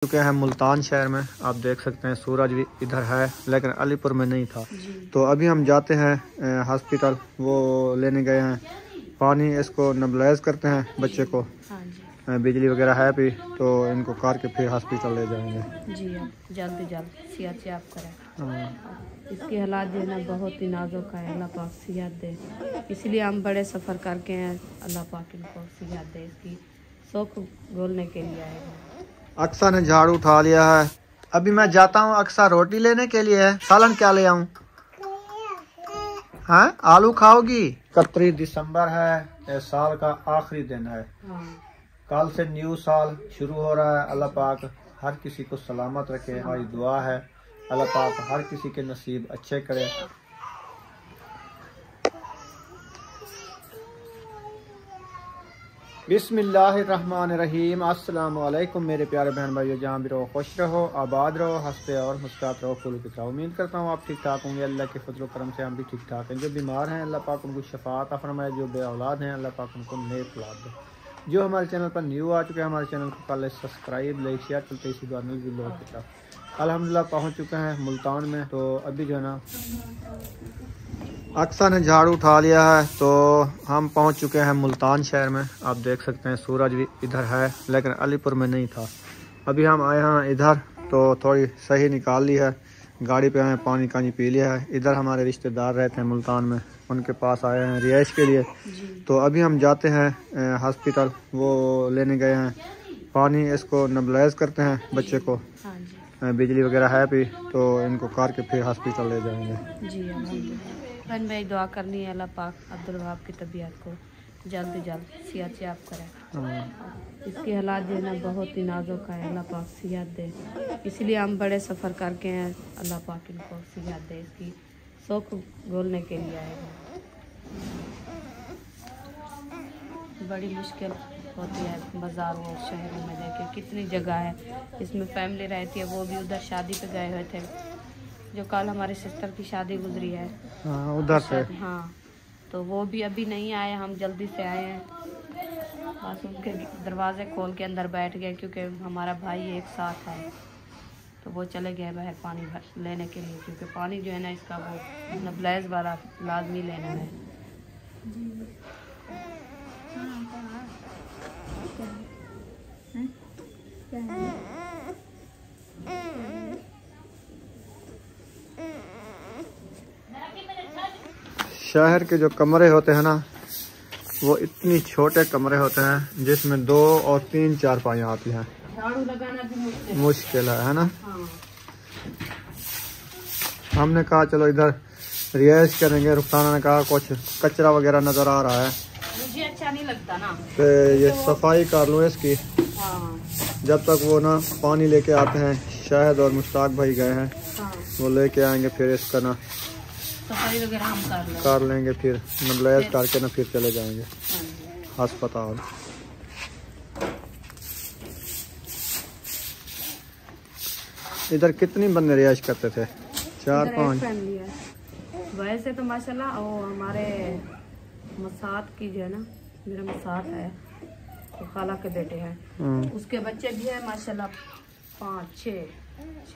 चुके हैं मुल्तान शहर में। आप देख सकते हैं सूरज भी इधर है लेकिन अलीपुर में नहीं था। तो अभी हम जाते हैं हॉस्पिटल, वो लेने गए हैं पानी, इसको नेबुलाइज करते हैं बच्चे को। बिजली वगैरह है भी तो इनको कार के फिर हॉस्पिटल ले जाएंगे। जी अब जल्द सेहत याब करें। इसके हालात जो है ना बहुत ही नाजुक है, अल्लाह पाक सेहत दे। इसलिए हम बड़े सफ़र करके हैं, अल्लाह पाक इनको सेहत दे, इसकी सुख बोलने के लिए आए हैं। अक्सा ने झाड़ू उठा लिया है। अभी मैं जाता हूँ अक्सा रोटी लेने के लिए है। सालन क्या ले आऊँ? हाँ, आलू खाओगी? 31 दिसंबर है, इस साल का आखिरी दिन है। कल से न्यू साल शुरू हो रहा है। अल्लाह पाक हर किसी को सलामत रखे, हमारी दुआ है। अल्लाह पाक हर किसी के नसीब अच्छे करे। बिस्मिल्लाहिर्रहमानिर्रहीम। अस्सलाम वालेकुम मेरे प्यारे बहन भाइयों, जहाँ भी रहो खुश रहो, आबाद रहो, हंसते और मुस्कुराते रहो, फूल की तरह। उम्मीद करता हूँ आप ठीक ठाक होंगे। अल्लाह के फजल करम से हम भी ठीक ठाक हैं। जो बीमार हैं अल्लाह पाक उनको शफाअत फरमाए, जो बे औलाद हैं अल्लाह पाक उनको नेक औलाद दे। जो हमारे चैनल पर न्यू आ चुके हैं, हमारे चैनल को पहले सब्सक्राइब लाइक शेयर चलते इसी बार भी लोग की तरफ। अल्हम्दुलिल्लाह पहुँच चुके हैं मुल्तान में। तो अभी जो है ना अक्सा ने झाड़ू उठा लिया है, तो हम पहुंच चुके हैं मुल्तान शहर में। आप देख सकते हैं सूरज भी इधर है लेकिन अलीपुर में नहीं था। अभी हम आए हैं इधर, तो थोड़ी सही निकाल ली है, गाड़ी पे आए, पानी कानी पी लिया है। इधर हमारे रिश्तेदार रहते हैं मुल्तान में, उनके पास आए हैं रिहाइश के लिए। तो अभी हम जाते हैं हॉस्पिटल, वो लेने गए हैं पानी, इसको नेबुलाइज करते हैं बच्चे को। बिजली वगैरह है भी तो इनको कार के फिर हॉस्पिटल ले जाएंगे। जी बहन भाई दुआ करनी है, अल्लाह पाक अब्दुल वहाब की तबीयत को जल्द सेहत याब करें। इसके हालात जो है ना बहुत ही नाजुक है, अल्लाह पाक सेहत दे। इसलिए हम बड़े सफ़र करके हैं, अल्लाह पाक इनको सेहत दे, इसकी सुख बोलने के लिए आए हैं। बड़ी मुश्किल होती है बाज़ार और शहरों में, देखे कितनी जगह है इसमें फैमिली रहती है। वो भी उधर शादी पे गए हुए थे, जो कल हमारे सिस्टर की शादी गुजरी है उधर से। हाँ, तो वो भी अभी नहीं आए, हम जल्दी से आए हैं। बस उनके दरवाजे खोल के अंदर बैठ गए, क्योंकि हमारा भाई एक साथ है, तो वो चले गए बाहर पानी लेने के लिए, क्योंकि पानी जो है ना इसका वो नेबुलाइज वाला लाजमी लेना है। शहर के जो कमरे होते हैं ना, वो इतनी छोटे कमरे होते हैं जिसमें 2 और 3 चारपाइयाँ आती हैं। झाड़ू लगाना भी मुश्किल है ना। हमने कहा चलो इधर रिहाइश करेंगे। रुखसाना ने कहा कुछ कचरा वगैरह नजर आ रहा है, मुझे अच्छा नहीं लगता ना, तो ये सफाई कर लूँ इसकी। जब तक वो ना पानी लेके आते हैं, शाहिद और मुश्ताक भाई गए हैं, वो लेके आएंगे, फिर इसका ना सफाई वगैरह हम कर लेंगे, फिर नेबुलाइज करके ना फिर चले जाएंगे अस्पताल। इधर कितनी बंदे रिहाइश करते थे? 4-5 फैमिली है वैसे तो माशाल्लाह। और हमारे मसात की जो है ना, मेरा मसात है तो खाला के बेटे हैं, उसके बच्चे भी है माशाल्लाह, 5-6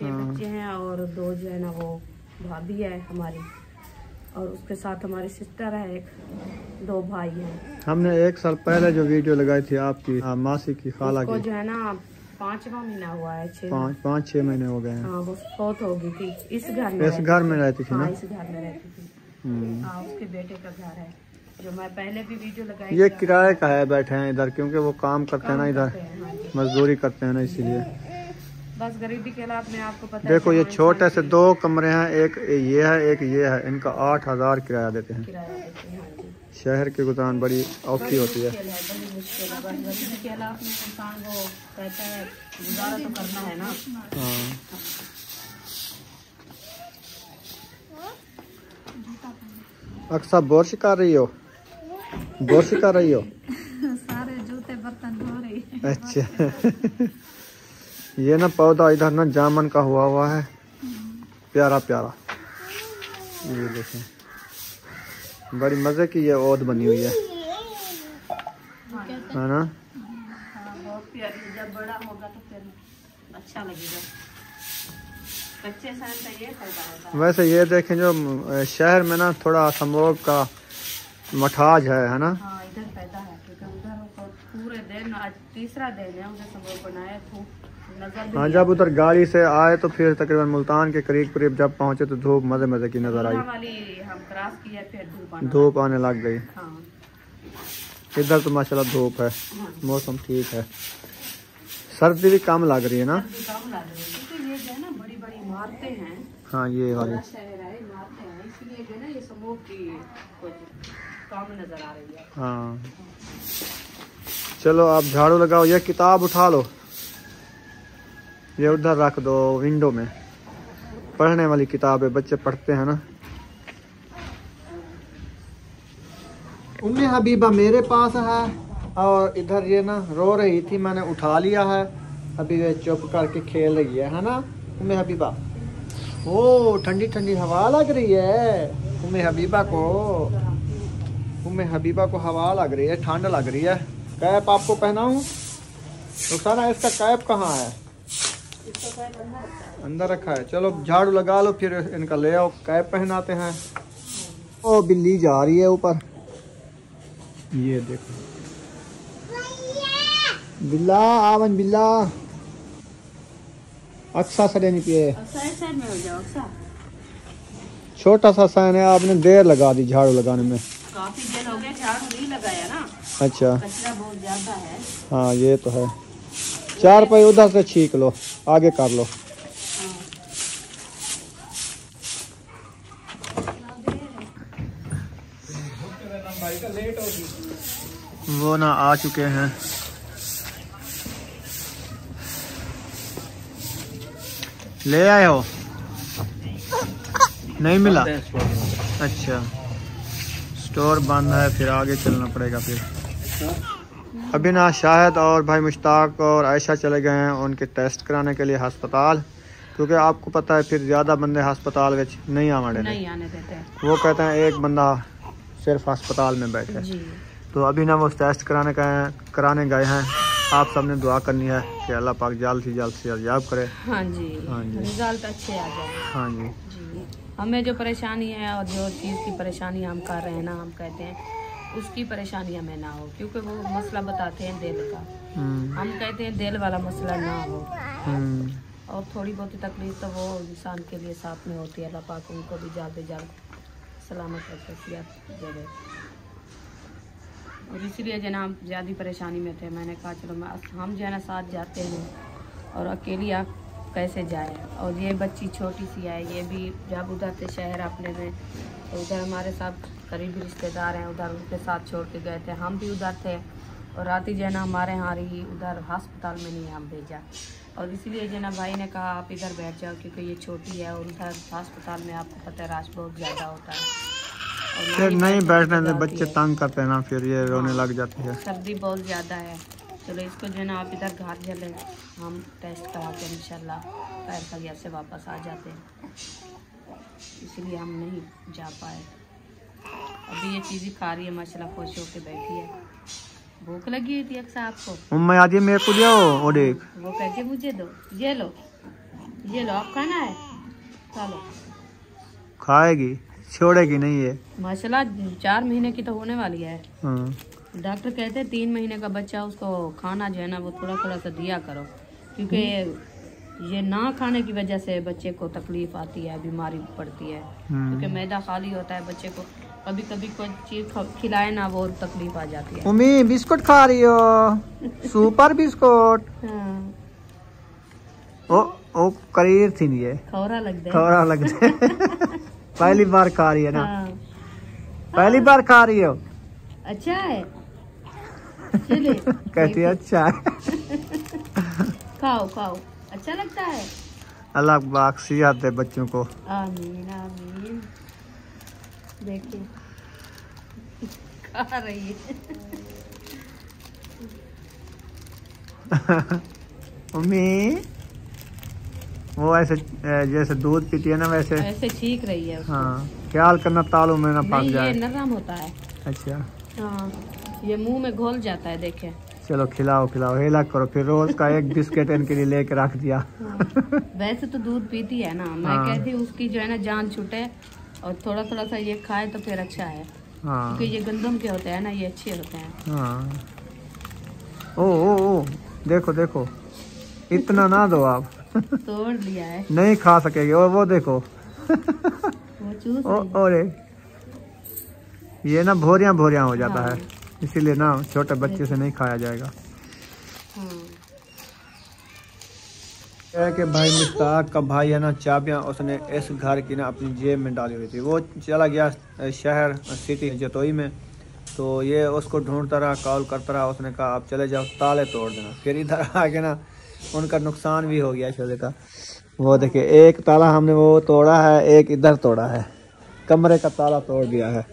बच्चे हैं, और 2 जो है ना वो भाभी है हमारी, और उसके साथ हमारी सिस्टर है, 2 भाई हैं। हमने 1 साल पहले जो वीडियो लगाई थी आपकी मासी की खाला की, जो है ना 5वां महीना हुआ है, 5-6 महीने हो गए हैं। हाँ, वो बहुत हो गई थी। इस घर में रहती थी ना। इस घर में रहती थी। हाँ, उसके बेटे का घर है, जो मैं पहले भी वीडियो लगाई। ये किराए का है, बैठे हैं इधर, क्योंकि वो काम करते हैं ना इधर, मजदूरी करते हैं ना, इसीलिए। बस गरीबी के हालात में आपको पता है। देखो ये छोटे से 2 कमरे हैं, एक ये है एक ये है, इनका 8000 किराया देते हैं। शहर की गुजान बड़ी औखी होती है। गुजारा तो करना है ना। अक्सर बोर्श कर रही हो? बोर्श कर रही हो? सारे जूते बर्तन धो रही है। अच्छा ये ना पौधा इधर ना जामन का हुआ है, प्यारा प्यारा। ये देखें, बड़ी मजे की ये ओद बनी हुई है ना। बहुत प्यारी, जब बड़ा होगा तो फिर अच्छा लगेगा। कच्चे शहद का ये फायदा होता है। वैसे ये देखें जो शहर में ना थोड़ा स्मोक का मठाज है ना। हाँ इधर पैदा है क्योंकि उधर पूरे दिन, आज तीसरा दिन है उधर स्मोक बनाया, धूप नजर भी। हाँ जब उधर गाड़ी से आए तो फिर तकरीबन मुल्तान के करीब जब पहुंचे तो धूप मजे मजे की नजर आई। वाली हम क्रॉस किया, फिर धूप आने लग गई। हाँ। इधर तो माशाल्लाह धूप है, हाँ। मौसम ठीक है, सर्दी भी कम लग रही है ना। कम लग रही है क्योंकि ये जो है ना बड़ी बड़ी इमारतें हैं। हाँ ये वाली शहर है, इमारतें हैं, इसलिए जो है ना ये स्मोक की कुछ कम नजर आ रही है। हाँ चलो आप झाड़ू लगाओ, ये किताब उठा लो, ये उधर रख दो विंडो में, पढ़ने वाली किताब है, बच्चे पढ़ते हैं ना। उम्मी हबीबा मेरे पास है और इधर ये ना रो रही थी, मैंने उठा लिया है, अभी ये चुप करके खेल रही है ना उम्मी हबीबा। ओ ठंडी ठंडी हवा लग रही है उम्मी हबीबा को, उम्मी हबीबा को हवा लग रही है, ठंड लग रही है। कैप आपको पहनाऊं? रुखसाना इसका कैप कहाँ है? अंदर रखा है। चलो झाड़ू लगा लो, फिर इनका ले आओ, कैप पहनाते हैं। ओ बिल्ली जा रही है ऊपर, ये देखो बिल्ला आवन बिल्ला अच्छा सा नहीं पिए। साइड में हो जाओ। छोटा सा सैन है, आपने देर लगा दी झाड़ू लगाने में। काफी दिन हो गए झाड़ू नहीं लगाया ना। अच्छा कचरा बहुत ज्यादा है। हाँ ये तो है। 4 पाई उधर से छीक लो, आगे कर लो। वो ना आ चुके हैं, ले आए हो? नहीं मिला? अच्छा स्टोर बंद है, फिर आगे चलना पड़ेगा। फिर अभी ना शाहिद और भाई मुश्ताक और आयशा चले गए हैं उनके टेस्ट कराने के लिए अस्पताल, क्योंकि आपको पता है फिर ज़्यादा बंदे अस्पताल में नहीं आने देते। वो कहते हैं एक बंदा सिर्फ अस्पताल में बैठे। तो अभी ना वो टेस्ट कराने गए हैं। आप सबने दुआ करनी है कि अल्लाह पाक जल्द से याब करे। हाँ जी, रिजल्ट अच्छे आ जाए। हाँ जी, हमें जो परेशानी है और जो चीज़ की परेशानी हम कर रहे हैं ना, हम कहते हैं उसकी परेशानी हमें ना हो, क्योंकि वो मसला बताते हैं दिल का, हम कहते हैं दिल वाला मसला ना हो। और थोड़ी बहुत तकलीफ तो वो इंसान के लिए साथ में होती है। अल्लाह पाक उनको भी जल्द सलामत रखे दे दे। और इसीलिए जो ना ज़्यादा परेशानी में थे, मैंने कहा चलो हम जो है ना साथ जाते हैं, और अकेली आप कैसे जाए। और ये बच्ची छोटी सी है, ये भी जब उधर थे शहर अपने में, तो उधर हमारे साथ करीबी रिश्तेदार हैं, उधर उनके साथ छोड़ के गए थे। हम भी उधर थे और राती जो है ना हमारे यहाँ रही, उधर अस्पताल में नहीं हम भेजा। और इसलिए जो ना भाई ने कहा आप इधर बैठ जाओ, क्योंकि ये छोटी है और उधर अस्पताल में आपको पता है रश बहुत ज़्यादा होता है। फिर नहीं बैठने दे, बच्चे तंग करते हैं ना, फिर ये रोने लग जाती है। सर्दी बहुत ज़्यादा है। चलो इसको जो है ना आप इधर घर चले, हम टेस्ट करा के इंशाल्लाह पैर खलिया से वापस आ जाते हैं, इसलिए हम नहीं जा पाए। अभी ये चीज़ खा रही है माशाल्लाह, खुश होके बैठी है। भूख लगी हुई थी अक्सर आपको? मैं आज मेरे को दियो, वो देख, वो कहते मुझे दो, ये लो आप खाना है, चलो। खाएगी, छोड़ेगी नहीं है माशाल्लाह। 4 महीने की तो होने वाली है। डॉक्टर कहते हैं 3 महीने का बच्चा, उसको खाना जो है ना वो थोड़ा थोड़ा सा दिया करो, क्योंकि ये ना खाने की वजह से बच्चे को तकलीफ आती है, बीमारी पड़ती है, क्योंकि मैदा खाली होता है बच्चे को। कभी कभी कोई चीज खिलाए ना वो तकलीफ आ जाती है। मम्मी बिस्कुट खा रही हो? Super biscuit. ओ करीर थी नहीं है, खौरा लगता है। पहली बार खा रही है ना? पहली बार खा रही हो? अच्छा है। कहती है अच्छा है। खाओ, अच्छा लगता है। अल्लाह पाक सेहत दे बच्चों को। आमीन आमीन। देखिए खा रही है। मम्मी वो ऐसे जैसे दूध पीती है ना वैसे ऐसे छींक रही है उसको। हाँ ख्याल करना तालू में ना फंस जाए। ये नरम होता है। अच्छा हाँ ये मुंह में घोल जाता है, देखे चलो खिलाओ खिलाओ, हेला करो, फिर रोज का एक बिस्किट इनके लिए लेके रख दिया। हाँ। वैसे तो दूध पीती है ना, मैं कहती उसकी जो है ना जान छूटे और थोड़ा थोड़ा सा ये खाए तो फिर अच्छा है। हाँ क्योंकि ये गंदम के होते हैं ना, ये अच्छे होते हैं। हाँ। ओ देखो देखो, इतना ना दो आप। तोड़ लिया है, नहीं खा सकेगी। और वो देखो वो चूस और ये ना भोरियां भोरियां हो जाता हाँ। है, इसीलिए ना छोटे बच्चे से नहीं खाया जाएगा। हाँ। है कि भाई मुश्ताक का भाई है ना, चाबियां उसने इस घर की ना अपनी जेब में डाली हुई थी। वो चला गया शहर सिटी जतोई में, तो ये उसको ढूंढता रहा, कॉल करता रहा। उसने कहा आप चले जाओ, ताले तोड़ देना। फिर इधर आके ना उनका नुकसान भी हो गया शोधे का। वो देखिए, एक ताला हमने वो तोड़ा है, एक इधर तोड़ा है, कमरे का ताला तोड़ दिया है।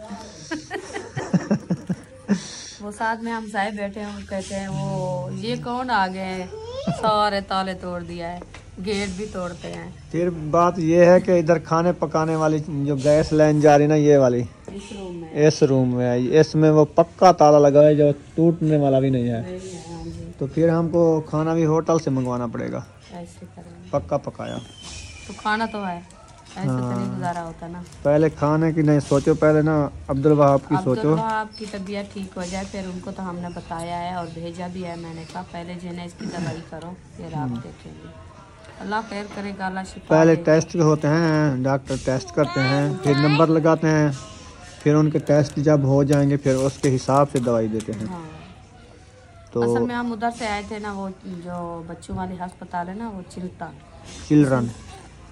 वो साथ में हम साहब बैठे हैं, वो कहते हैं वो ये कौन आ गए हैं, सारे ताले तोड़ दिया है, गेट भी तोड़ते हैं। फिर बात ये है कि इधर खाने पकाने वाली जो गैस लाइन जा रही ना, ये वाली इस रूम में आई, इसमें वो पक्का ताला लगा है जो टूटने वाला भी नहीं है। हाँ जी। तो फिर हमको खाना भी होटल से मंगवाना पड़ेगा, ऐसे करेंगे पक्का पकाया। तो खाना तो है, ऐसे तो नहीं गुजारा होता ना। पहले खाने की नहीं सोचो, पहले ना अब्दुल वहाब की सोचो। आपकी तबीयत ठीक हो जाए, फिर उनको तो हमने बताया है और भेजा भी है। मैंने कहा पहले जो है ना इसकी दवाई करो, फिर आप देखेंगे। अल्लाह खैर करेगा, अल्लाह शिफा पहले देगा। टेस्ट होते हैं, डॉक्टर टेस्ट करते हैं, फिर नंबर लगाते हैं, फिर उनके टेस्ट जब हो जाएंगे फिर उसके हिसाब से दवाई देते हैं। हाँ। तो असल में हम उधर से आए थे ना, वो जो बच्चों वाली अस्पताल है ना, वो चिल्ड्रन,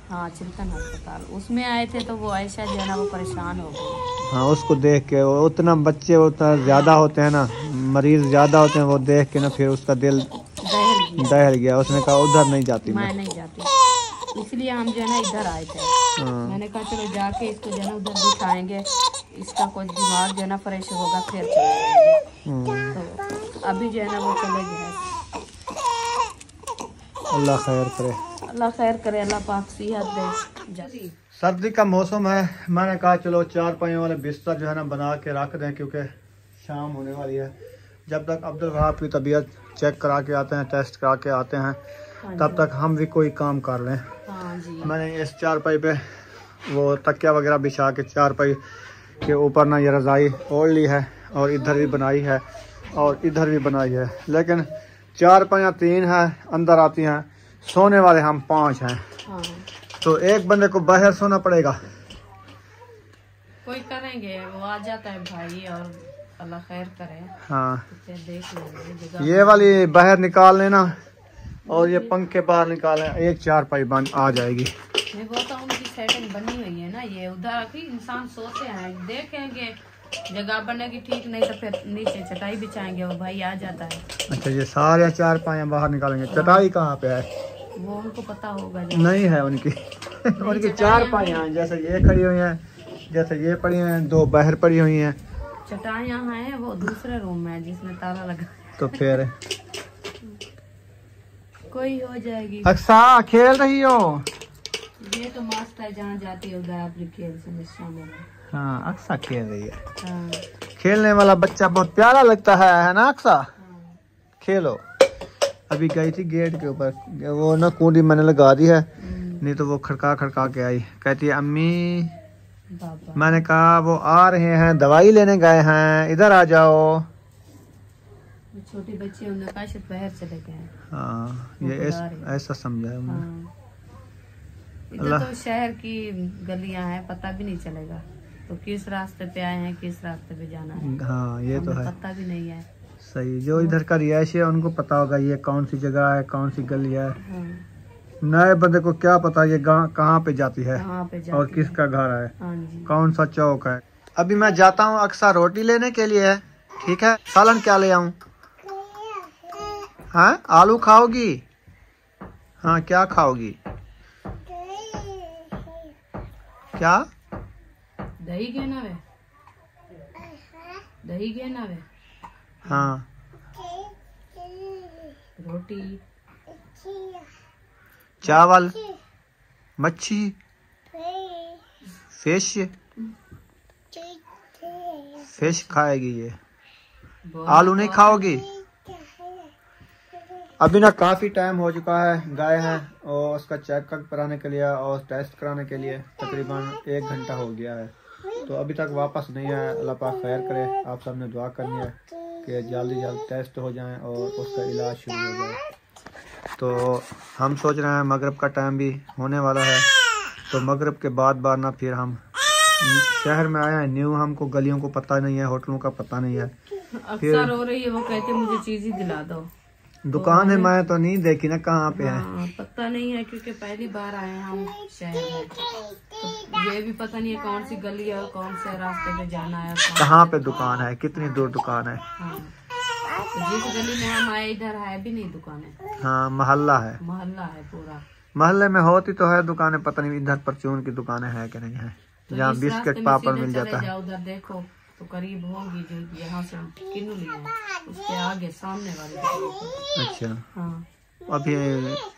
हाँ चिल्टन अस्पताल, उसमें आए थे। तो वो ऐसा जो है ना वो परेशान हो गई। हाँ उसको देख के, उतना बच्चे उतना ज़्यादा होते हैं ना, मरीज ज़्यादा होते हैं, वो देख के ना फिर उसका दिल दहल गया। उसने कहा उधर नहीं जाती मैं नहीं जाती, इसलिए हम जो है ना इधर आए थे। मैंने कहा चलो जाके इसको जो है ना उधर दिखाएंगे, इसका कुछ दिमाग जो है ना फ्रेश होगा, फिर चलेंगे। तो अभी जो है ना वो चले गए। अल्लाह खैर करे, अल्लाह खैर करे, अल्लाह पाक सेहत दे। सर्दी का मौसम है, मैंने कहा चलो चार पाइयों वाले बिस्तर जो है ना बना के रख दें, क्योंकि शाम होने वाली है। जब तक अब्दुल वहाब की तबीयत चेक करा के आते हैं, टेस्ट करा के आते हैं, तब तक हम भी कोई काम कर लें। हाँ जी। मैंने इस चारपाई पे वो तकिया वगैरह बिछा के चारपाई के ऊपर ना ये रज़ाई ओढ़ ली है, और इधर भी बनाई है और इधर भी बनाई है। लेकिन चारपाइयाँ 3 हैं अंदर आती हैं, सोने वाले हम 5 हैं। हाँ। तो एक बंदे को बाहर सोना पड़ेगा। कोई करेंगे, वो आ जाता है भाई, और अल्लाह खैर करे। हाँ तो देख लेंगे ये वाली बाहर निकाल लेना और ये पंखे बाहर निकाल लेना, एक चारपाई बंद आ जाएगी। वो तो उनकी सेटिंग बनी हुई है ना, ये उधर की इंसान सोते हैं, देखेंगे जगह बनेगी ठीक, नहीं तो फिर नीचे चटाई बिछाएंगे, वो भाई आ जाता है। अच्छा ये सारे चारपाइयाँ बाहर निकालेंगे, चटाई कहाँ पे है? वो उनको पता होगा। नहीं है उनकी उनकी चारपाइयाँ हैं, जैसे ये खड़ी हुई हैं, जैसे ये पड़ी हैं, 2 बाहर पड़ी हुई हैं। चटाइयाँ हैं वो दूसरे रूम में है जिसमें ताला लगा। तो फिर कोई हो जाएगी। अक्सा खेल रही हो? ये तो मास्टर जहाँ जाती है उधर अपनी खेल से शामिल है। हाँ अक्सा खेल रही है। हाँ। खेलने वाला बच्चा बहुत प्यारा लगता है ना अक्सा? हाँ। खेलो। अभी गई थी गेट के ऊपर, वो ना कुंडी मैंने लगा दी है, नहीं तो वो खड़का खड़का के आई, कहती है अम्मी। बाबा। मैंने कहा वो आ रहे हैं, दवाई लेने गए हैं, इधर आ जाओ। छोटी बच्ची उन्होंने कहा शायद बाहर चले गए। हाँ ये ऐसा समझा है उन्होंने। हाँ। इधर तो शहर की गलियां हैं, पता भी नहीं चलेगा तो किस रास्ते पे आए हैं, किस रास्ते पे जाना है। हाँ ये तो है, पता भी नहीं है। सही, जो इधर का रिहायशी है उनको पता होगा ये कौन सी जगह है, कौन सी गली है। हाँ। नए बंदे को क्या पता ये कहाँ पे जाती है और किसका घर है, हाँ जी। कौन सा चौक है। अभी मैं जाता हूँ अक्सर रोटी लेने के लिए, ठीक है? सालन क्या ले आऊँ? हाँ आलू खाओगी? हाँ क्या खाओगी? क्या? दही घेना वे, दही घेना वे। हाँ रोटी, चावल, मच्छी, फिश, फिश खाएगी ये। आलू नहीं खाओगी? अभी ना काफ़ी टाइम हो चुका है, गए हैं और उसका चेकअप कराने के लिए और टेस्ट कराने के लिए तकरीबन 1 घंटा हो गया है, तो अभी तक वापस नहीं आया। अल्लाह पाक खैर करे, आप सबने दुआ करनी है कि जल्दी जल्द टेस्ट हो जाएं और उसका इलाज शुरू हो जाए। तो हम सोच रहे हैं मगरिब का टाइम भी होने वाला है, तो मगरिब के बाद ना फिर हम शहर में आए हैं न्यू, हमको गलियों को पता नहीं है, होटलों का पता नहीं है। अक्सर हो रही है, वो कहते मुझे चीज ही दिला दो। दुकान है मैं तो नहीं देखी ना कहाँ पे है, पता नहीं है क्योंकि पहली बार आए हैं हम शहर में, तो ये भी पता नहीं है कौन सी गली है और कौन से रास्ते पे जाना है, कहाँ पे दुकान है, कितनी दूर दुकान है। हाँ। तो जिस गली में हम आए इधर है भी नहीं दुकान है। हाँ, मोहल्ला है पूरा। मोहल्ले में होती तो है दुकानें, पता नहीं इधर परचून की दुकानें हैं कि नहीं है, तो जहाँ बिस्किट पापड़ मिल जाता है। उधर देखो तो करीब होंगी जो यहाँ से किन्नू लिया उसके आगे सामने वाले। अच्छा हाँ। अभी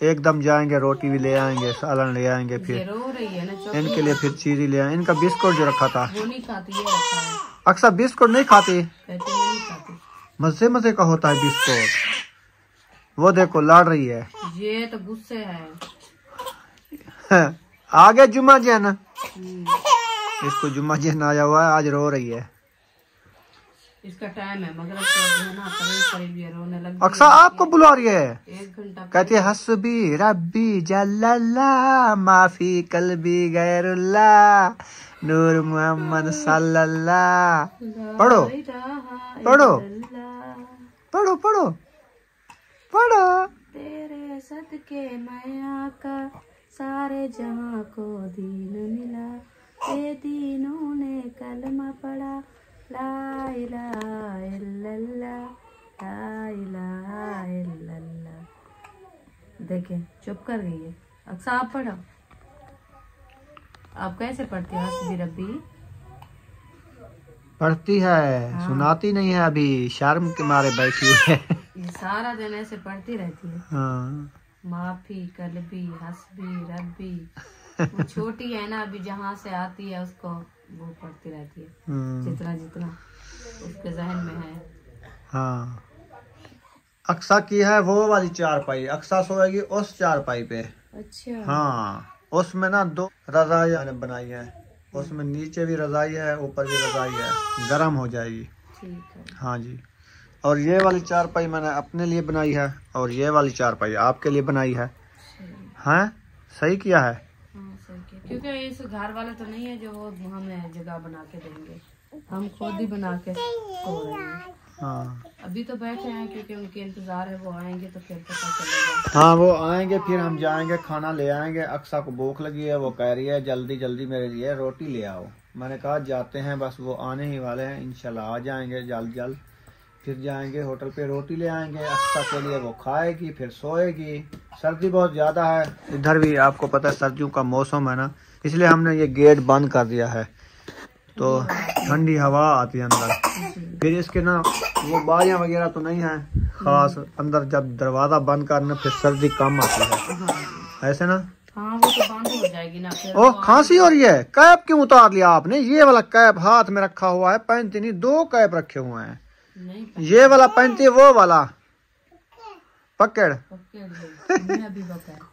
एकदम जाएंगे, रोटी भी ले आएंगे, सालन ले आएंगे, फिर रो रही है ना इनके लिए फिर चीज ले आए। इनका बिस्कुट जो रखा था वो नहीं खाती, ये रखा है। अक्सर बिस्कुट नहीं खाती, कहती नहीं खाती, मजे मजे का होता है बिस्कुट। वो देखो लाड़ रही है, ये तो गुस्से है। आगे जुम्मा जैन, इसको जुम्मा जैन आया हुआ है, आज रो रही है। इसका टाइम है मगर है ना, करीब ये रोने लग। अक्सर आपको बुला रही है, 1 घंटा कहती है हस्बी रब्बी जल्लल्लाह माफी कल्बी गैरुल्लाह नूर मोहम्मद सल्लल्लाह। पढ़ो पढ़ो पढ़ो पढ़ो पढ़ो। तेरे सदके मैं आका सारे जहां को दीन मिला, ए दीनों ने कलमा पढ़ा, ला इलाहा इल्लल्लाह, ला इलाहा इल्लल्लाह। देखें चुप कर गई है। अक्सर आप पढ़ो, आप कैसे पढ़ती हो? हस्बी रब्बी पढ़ती है। हाँ। सुनाती नहीं है, अभी शर्म के मारे बैठी हुई है। ये सारा दिन ऐसे पढ़ती रहती है। हाँ। माफी कल्बी हस्बी रब्बी। वो छोटी है ना, अभी जहाँ से आती है उसको वो पढ़ती रहती है जितना जितना उसके जहन में है। हाँ। अक्सा की है वो वाली चारपाई, अक्सा सोएगी उस चारपाई पे। अच्छा। हाँ, उसमें ना 2 रजाई बनाई है, उसमें नीचे भी रजाई है, ऊपर भी रजाई है, गर्म हो जाएगी। ठीक है। हाँ जी। और ये वाली चारपाई मैंने अपने लिए बनाई है और ये वाली चारपाई आपके लिए बनाई है। हाँ, सही किया है। हाँ, सही किया। क्योंकि इस घर वाले तो नहीं है जो वो हमें जगह बना के देंगे, हम खुद ही बना के सो रहे हैं। हाँ, अभी तो बैठे हैं क्योंकि उनके इंतजार है, वो आएंगे तो फिर पता चलेगा। हाँ, वो आएंगे फिर हम जाएंगे, खाना ले आएंगे। अक्सा को भूख लगी है, वो कह रही है जल्दी जल्दी मेरे लिए रोटी ले आओ। मैंने कहा जाते हैं, बस वो आने ही वाले हैं, इंशाल्लाह आ जाएंगे जल्द जल्द। फिर जाएंगे होटल पे, रोटी ले आएंगे अक्सा के लिए, वो खाएगी फिर सोएगी। सर्दी बहुत ज्यादा है इधर भी, आपको पता है सर्दियों का मौसम है ना, इसलिए हमने ये गेट बंद कर दिया है तो ठंडी हवा आती है अंदर। फिर इसके ना वो बारियां वगैरह तो नहीं है खास, अंदर जब दरवाजा बंद करना फिर सर्दी कम आती है, ऐसे ना। हाँ, वो तो बंद हो जाएगी ना फिर। ओ, खांसी हो रही है। कैप क्यों उतार लिया आपने? ये वाला कैप हाथ में रखा हुआ है, पहनती नहीं, 2 कैप रखे हुए हैं। ये वाला पहनती है, वो वाला पकड़।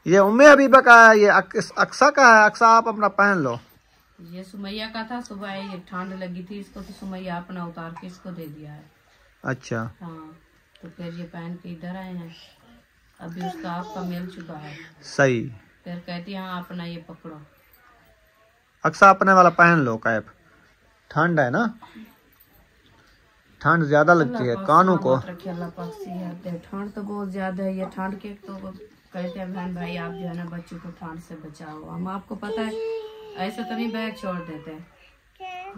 ये उम्मे हबीबा का है, ये अक्सा का है। अक्सा आप अपना पहन लो। ये सुमैया का था, सुबह ये ठंड लगी थी इसको तो सुमैया अपना उतार के इसको दे दिया है। अच्छा। हाँ, तो फिर ये पहन के इधर आए हैं, अभी उसका आपका मिल चुका है। सही। फिर कहती है हाँ अपना ये पकड़ो। अक्सा अपने वाला पहन लो कैप, ठंड है ना, ठंड ज्यादा लगती है कानों को। ठंड तो बहुत ज्यादा है, ये ठंड के तो कहते हैं बहन भाई आप जो है ना बच्चों को ठंड से बचाओ। हम आपको पता है ऐसे तो नहीं बैग छोड़ देते,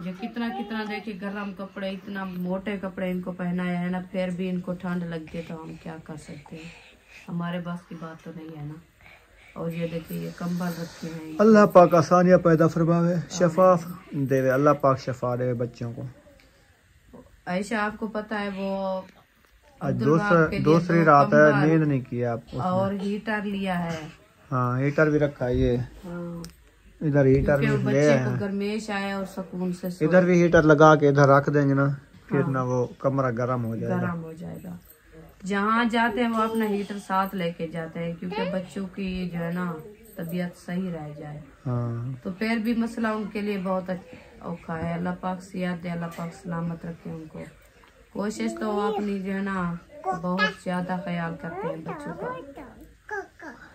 जो कितना कितना देखिए गर्म कपड़े, इतना मोटे कपड़े इनको पहनाया है ना, फिर भी इनको ठंड लगती है तो हम क्या कर सकते हैं, हमारे बस की बात तो नहीं है ना। और ये देखिए ये कंबल रखे हैं। अल्लाह पाक आसानियाँ पैदा फरमावे, शफाफ देवे, अल्लाह पाक शफा देवे बच्चों को। ऐसा आपको पता है वो दूसरी रात है, नींद नहीं किया आप। और हीटर लिया है। हाँ, हीटर भी रखा है ये। हाँ, इधर हीटर भी ले को गर्मेश आया और सुकून से सो। इधर भी हीटर लगा के इधर रख देंगे ना, फिर हाँ, ना वो कमरा गर्म हो जाएगा। गर्म हो जाएगा। जहाँ जाते हैं वो अपना हीटर साथ लेके जाते हैं, क्योंकि बच्चों की जो है ना तबीयत सही रह जाए। हाँ। तो फिर भी मसला उनके लिए बहुत औखा है। अल्लाह पाक सियात दे, अल्लाह पाक सलामत रखे उनको। कोशिश तो अपनी जो है ना बहुत ज्यादा ख्याल करते हैं बच्चों का,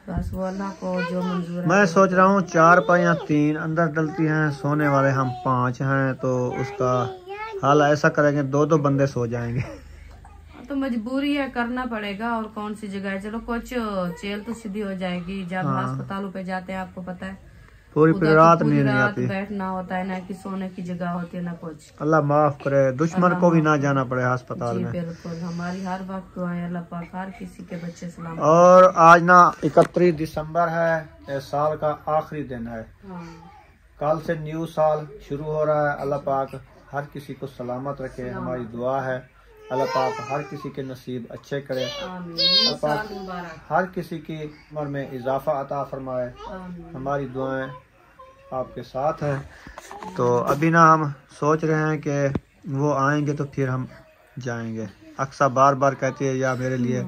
बस वो अल्लाह को जो मंजूर है। मैं सोच रहा हूँ 4 पाई या 3 अंदर डलती हैं, सोने वाले हम 5 हैं, तो उसका हाल ऐसा करेंगे 2-2 बंदे सो जाएंगे। तो मजबूरी है, करना पड़ेगा। और कौन सी जगह है, चलो कुछ चेल तो सीधी हो जाएगी। जब हाँ। अस्पतालों पे जाते हैं आपको पता है पूरी उधर रात तो पूरी नींद नहीं रात आती। बैठना होता है, ना कि सोने की जगह होती है ना कुछ। अल्लाह माफ करे, दुश्मन को भी ना माफ जाना पड़े अस्पताल जी में। बिल्कुल, हमारी हर वक्त दुआएं अल्लाह पाक हर किसी के बच्चे सलामत। और आज ना 31 दिसंबर है, इस साल का आखिरी दिन है। हाँ। कल से न्यू साल शुरू हो रहा है। अल्लाह पाक हर किसी को सलामत रखे, हमारी दुआ है। अल्लाह पाक हर किसी के नसीब अच्छे करे, आमीन। अल्लाह पाक साल मुबारक। हर किसी की उम्र में इजाफा अता फरमाए। आमीन। हमारी दुआएं आपके साथ है। तो अभी ना हम सोच रहे हैं कि वो आएंगे तो फिर हम जाएंगे। अक्सर बार बार कहती है या मेरे लिए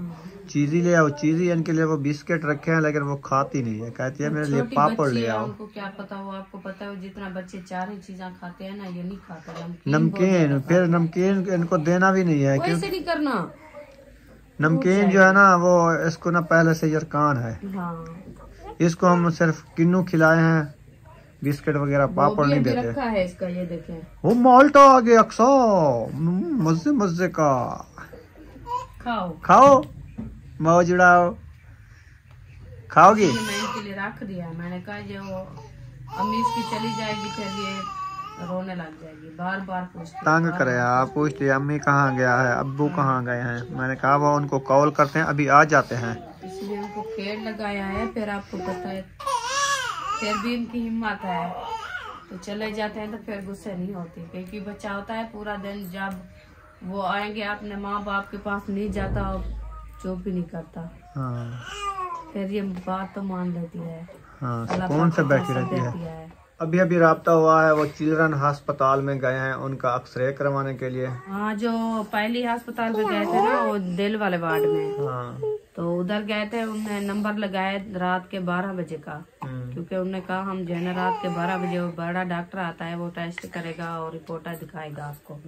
चीज़ी ले आओ, चीज़ी इनके लिए वो बिस्किट रखे हैं लेकिन वो खाती नहीं है, कहती है मेरे लिए छोटी पापड़ बच्ची ले है, आओ। उनको क्या पता, वो आपको पता है वो जितना बच्चे 4 ही चीजें खाते हैं ना, ये नहीं खाते नमकीन, फिर नमकीन इनको देना भी नहीं है, वैसे नहीं करना। नमकीन जो है ना वो इसको ना पहले से यरकान है। हाँ। इसको हम सिर्फ किन्नू खिलाए हैं, बिस्किट वगैरह पापड़ नहीं देते। रखा है इसका, ये देखें। वो माल्टा आ गया अक्सर, मजे मजे का। खाओ खाओ, मौज उड़ाओ। खाओगी? मैं इनके लिए रख दिया। मैंने कहा जो अम्मी इसकी चली जाएगी फिर ये रोने लग जाएगी, बार बार पूछती। तंग करे आप, पूछ लिया अम्मी कहाँ गया है, अब्बू कहाँ गए हैं। मैंने कहा वो उनको कॉल करते हैं, अभी आ जाते हैं। इसलिए उनको खेल लगाया है। फिर आपको पता है फिर भी इनकी हिम्मत है, तो चले जाते हैं तो फिर गुस्से नहीं होती, क्योंकि बच्चा होता है पूरा दिन, जब वो आएंगे अपने माँ बाप के पास नहीं जाता और जो भी नहीं करता। हाँ। फिर ये बात तो मान लेती है। हाँ, सुकून से बैठी रहती है। अभी अभी राब्ता हुआ है, वो चिल्ड्रन अस्पताल में गए हैं उनका एक्सरे करवाने के लिए। हाँ, जो पहली अस्पताल में गए थे ना, वो दिल वाले वार्ड में। हाँ। तो उधर गए थे, उन्हें नंबर लगाया रात के 12 बजे का, क्योंकि उन्होंने कहा हम जो है ना रात के 12 बजे वो बड़ा डॉक्टर आता है, वो टेस्ट करेगा और रिपोर्ट दिखाएगा आपको।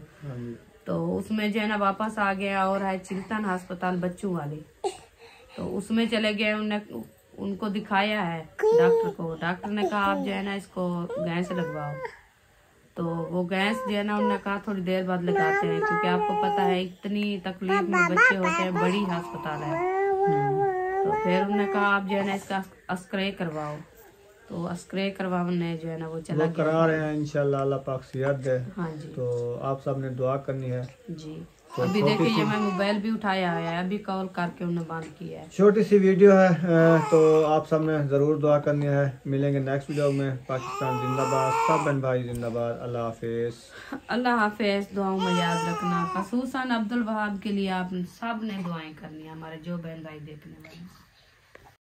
तो उसमें जो है ना वापस आ गया। और है चिल्टन अस्पताल बच्चों वाली, तो उसमें चले गए। उनको दिखाया है डॉक्टर को। डॉक्टर ने कहा आप जो है ना इसको गैस लगवाओ। तो वो गैस जो है ना उन्होंने कहा थोड़ी देर बाद लगाते हैं, क्योंकि आपको पता है इतनी तकलीफ में बच्चे होते हैं, बड़ी अस्पताल है। तो फिर उन्होंने कहा आप जो है ना इसका एक्सरे करवाओ। तो एक्सरे करवाने जो है ना वो चला गया। करा रहे हैं, इंशाल्लाह अल्लाह पाक सेहत दे। हाँ जी। तो आप सब ने दुआ करनी है जी। तो अभी देखिए ये मैं मोबाइल भी उठाया है, अभी कॉल करके उन्हें बंद किया है। छोटी सी वीडियो है, तो आप सब ने जरूर दुआ करनी है। मिलेंगे नेक्स्ट वीडियो में। पाकिस्तान जिंदाबाद, सब बहन भाई जिंदाबाद। अल्लाह हाफिज। अल्लाह हाफिज। दुआओं में याद रखना, खसूसन अब्दुल वहाब के लिए आप सब ने दुआएं करनी है, हमारे जो बहन भाई देखने वाले।